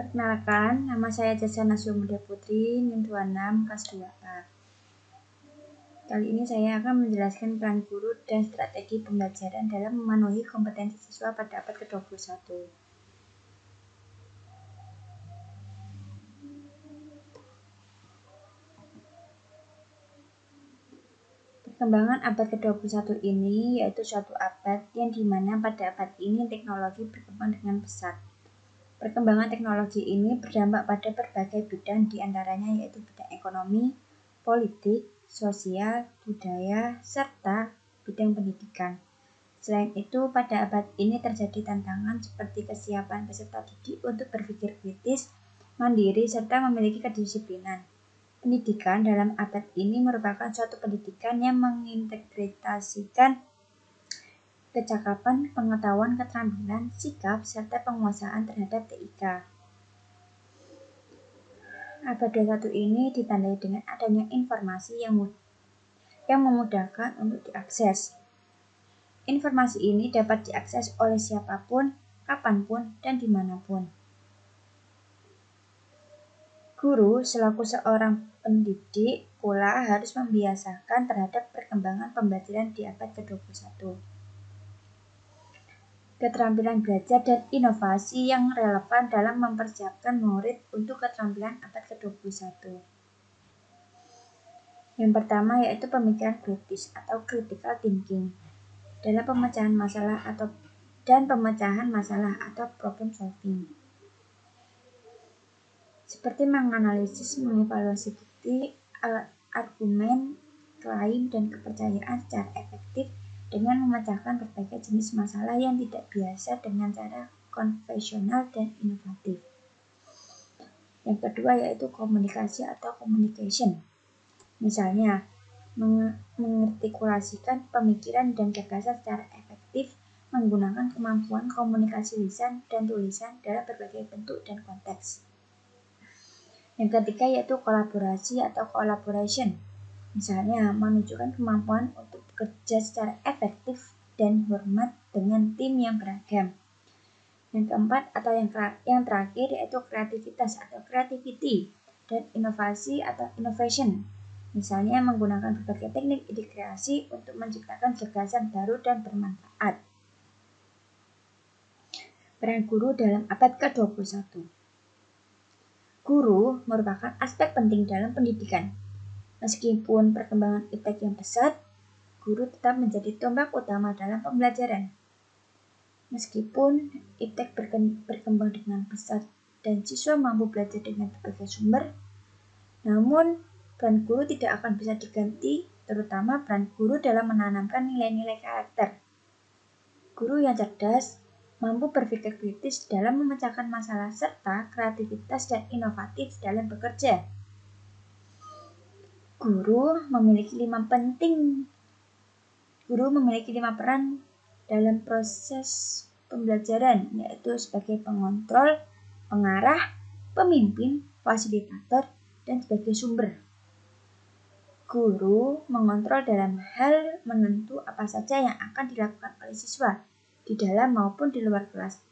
Perkenalkan, nama saya Jasa Nasyumuda Putri, NIM 26, kelas 2A. Kali ini saya akan menjelaskan peran guru dan strategi pembelajaran dalam memenuhi kompetensi siswa pada abad ke-21. Perkembangan abad ke-21 ini yaitu suatu abad yang dimana pada abad ini teknologi berkembang dengan pesat. Perkembangan teknologi ini berdampak pada berbagai bidang, diantaranya yaitu bidang ekonomi, politik, sosial, budaya, serta bidang pendidikan. Selain itu, pada abad ini terjadi tantangan seperti kesiapan peserta didik untuk berpikir kritis, mandiri, serta memiliki kedisiplinan. Pendidikan dalam abad ini merupakan suatu pendidikan yang mengintegrasikan kecakapan, pengetahuan, keterampilan, sikap, serta penguasaan terhadap TIK. Abad 21 ini ditandai dengan adanya informasi yang memudahkan untuk diakses. Informasi ini dapat diakses oleh siapapun, kapanpun, dan dimanapun. Guru selaku seorang pendidik pula harus membiasakan terhadap perkembangan pembelajaran di abad ke-21. Keterampilan belajar dan inovasi yang relevan dalam mempersiapkan murid untuk keterampilan abad ke-21. Yang pertama yaitu pemikiran kritis atau critical thinking dalam pemecahan masalah atau problem solving. Seperti menganalisis, mengevaluasi bukti, argumen, klaim, dan kepercayaan secara efektif dengan memecahkan berbagai jenis masalah yang tidak biasa dengan cara konvensional dan inovatif. Yang kedua yaitu komunikasi atau communication. Misalnya, mengartikulasikan pemikiran dan gagasan secara efektif menggunakan kemampuan komunikasi lisan dan tulisan dalam berbagai bentuk dan konteks. Yang ketiga yaitu kolaborasi atau collaboration. Misalnya, menunjukkan kemampuan untuk bekerja secara efektif dan hormat dengan tim yang beragam. Yang keempat atau yang terakhir yaitu kreativitas atau creativity dan inovasi atau innovation. Misalnya, menggunakan berbagai teknik ide kreasi untuk menciptakan gagasan baru dan bermanfaat. Peran guru dalam abad ke-21. Guru merupakan aspek penting dalam pendidikan. Meskipun perkembangan iptek yang pesat, guru tetap menjadi tombak utama dalam pembelajaran. Meskipun iptek berkembang dengan pesat dan siswa mampu belajar dengan berbagai sumber, namun peran guru tidak akan bisa diganti, terutama peran guru dalam menanamkan nilai-nilai karakter. Guru yang cerdas, mampu berpikir kritis dalam memecahkan masalah, serta kreativitas dan inovatif dalam bekerja. Guru memiliki 5 peran dalam proses pembelajaran, yaitu sebagai pengontrol, pengarah, pemimpin, fasilitator, dan sebagai sumber. Guru mengontrol dalam hal menentu apa saja yang akan dilakukan oleh siswa di dalam maupun di luar kelas,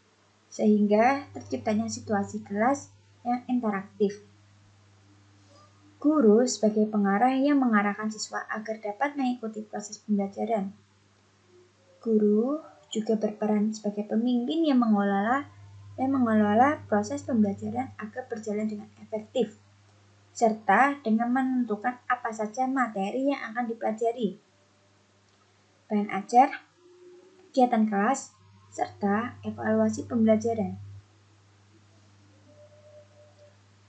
sehingga terciptanya situasi kelas yang interaktif. Guru sebagai pengarah yang mengarahkan siswa agar dapat mengikuti proses pembelajaran. Guru juga berperan sebagai pemimpin yang mengelola proses pembelajaran agar berjalan dengan efektif, serta dengan menentukan apa saja materi yang akan dipelajari, bahan ajar, kegiatan kelas, serta evaluasi pembelajaran.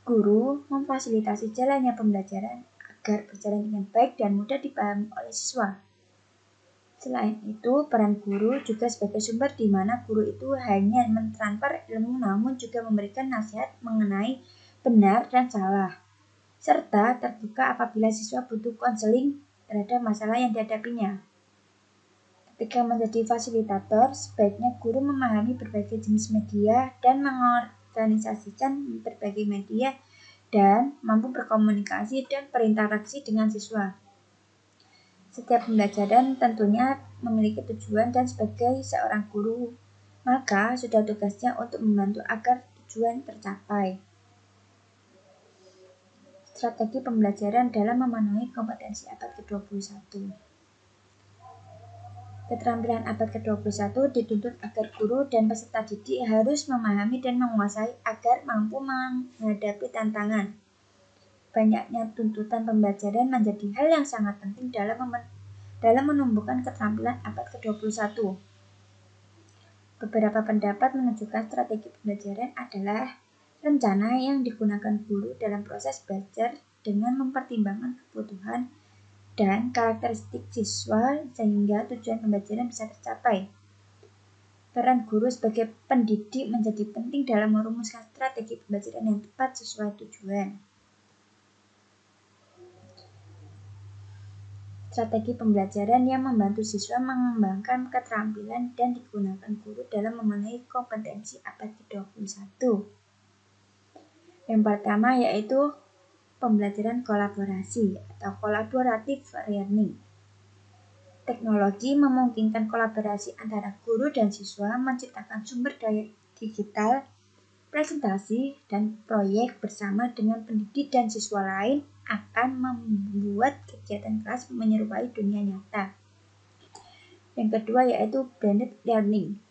Guru memfasilitasi jalannya pembelajaran agar berjalan dengan baik dan mudah dipahami oleh siswa. Selain itu, peran guru juga sebagai sumber di mana guru itu hanya mentransfer ilmu namun juga memberikan nasihat mengenai benar dan salah, serta terbuka apabila siswa butuh konseling terhadap masalah yang dihadapinya. Ketika menjadi fasilitator, sebaiknya guru memahami berbagai jenis media dan mengorganisasikan berbagai media dan mampu berkomunikasi dan berinteraksi dengan siswa. Setiap pembelajaran tentunya memiliki tujuan dan sebagai seorang guru, maka sudah tugasnya untuk membantu agar tujuan tercapai. Strategi pembelajaran dalam memenuhi kompetensi abad ke-21. Keterampilan abad ke-21 dituntut agar guru dan peserta didik harus memahami dan menguasai agar mampu menghadapi tantangan. Banyaknya tuntutan pembelajaran menjadi hal yang sangat penting dalam menumbuhkan keterampilan abad ke-21. Beberapa pendapat menunjukkan strategi pembelajaran adalah rencana yang digunakan guru dalam proses belajar dengan mempertimbangkan kebutuhan dan karakteristik siswa sehingga tujuan pembelajaran bisa tercapai. Peran guru sebagai pendidik menjadi penting dalam merumuskan strategi pembelajaran yang tepat sesuai tujuan. Strategi pembelajaran yang membantu siswa mengembangkan keterampilan dan digunakan guru dalam memenuhi kompetensi abad ke-21. Yang pertama yaitu pembelajaran kolaborasi atau collaborative learning. Teknologi memungkinkan kolaborasi antara guru dan siswa menciptakan sumber daya digital, presentasi, dan proyek bersama dengan pendidik dan siswa lain akan membuat kegiatan kelas menyerupai dunia nyata. Yang kedua yaitu blended learning.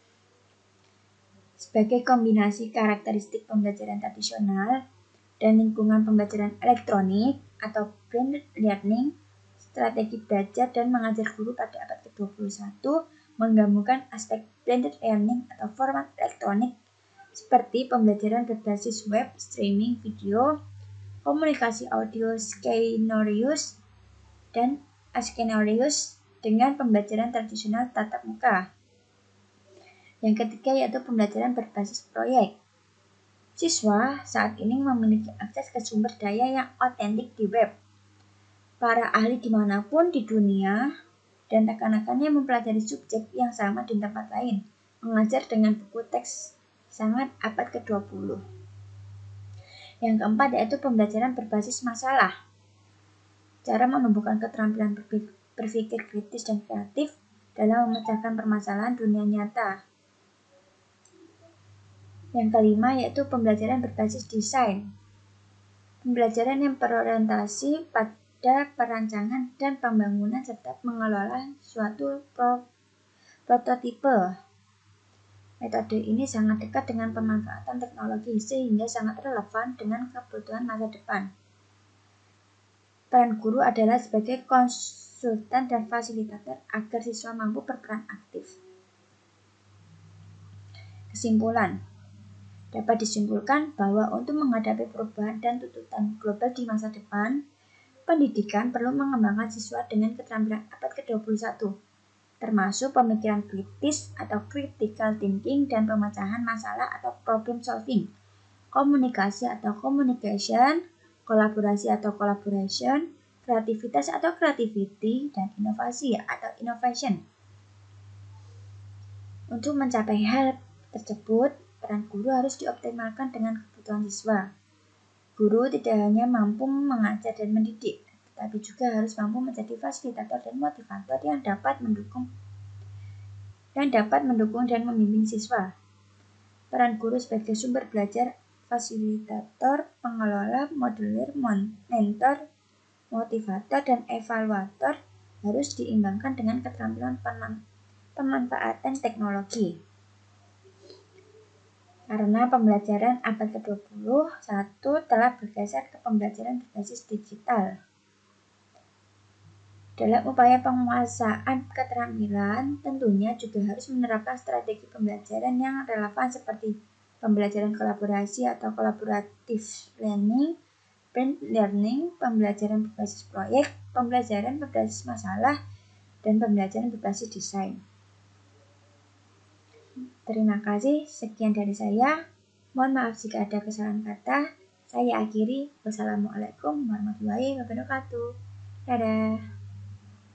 Sebagai kombinasi karakteristik pembelajaran tradisional dan lingkungan pembelajaran elektronik atau blended learning, strategi belajar dan mengajar guru pada abad ke-21 menggabungkan aspek blended learning atau format elektronik seperti pembelajaran berbasis web, streaming video, komunikasi audio skenarius, dan askenarius dengan pembelajaran tradisional tatap muka. Yang ketiga yaitu pembelajaran berbasis proyek. Siswa saat ini memiliki akses ke sumber daya yang otentik di web. Para ahli dimanapun di dunia dan rekan-rekannya mempelajari subjek yang sama di tempat lain, mengajar dengan buku teks sangat abad ke-20. Yang keempat yaitu pembelajaran berbasis masalah. Cara menumbuhkan keterampilan berpikir kritis dan kreatif dalam memecahkan permasalahan dunia nyata. Yang kelima yaitu pembelajaran berbasis desain. Pembelajaran yang berorientasi pada perancangan dan pembangunan serta mengelola suatu prototipe. Metode ini sangat dekat dengan pemanfaatan teknologi sehingga sangat relevan dengan kebutuhan masa depan. Peran guru adalah sebagai konsultan dan fasilitator agar siswa mampu berperan aktif. Kesimpulan. Dapat disimpulkan bahwa untuk menghadapi perubahan dan tuntutan global di masa depan, pendidikan perlu mengembangkan siswa dengan keterampilan abad ke-21, termasuk pemikiran kritis atau critical thinking dan pemecahan masalah atau problem solving, komunikasi atau communication, kolaborasi atau collaboration, kreativitas atau creativity, dan inovasi atau innovation. Untuk mencapai hal tersebut, peran guru harus dioptimalkan dengan kebutuhan siswa. Guru tidak hanya mampu mengajar dan mendidik, tetapi juga harus mampu menjadi fasilitator dan motivator yang dapat mendukung dan membimbing siswa. Peran guru sebagai sumber belajar, fasilitator, pengelola, modeler, mentor, motivator, dan evaluator harus diimbangkan dengan keterampilan pemanfaatan teknologi. Karena pembelajaran abad ke-21 telah bergeser ke pembelajaran berbasis digital. Dalam upaya penguasaan keterampilan, tentunya juga harus menerapkan strategi pembelajaran yang relevan seperti pembelajaran kolaborasi atau collaborative learning, blended learning, pembelajaran berbasis proyek, pembelajaran berbasis masalah, dan pembelajaran berbasis desain. Terima kasih, sekian dari saya. Mohon maaf jika ada kesalahan kata. Saya akhiri. Wassalamualaikum warahmatullahi wabarakatuh. Dadah.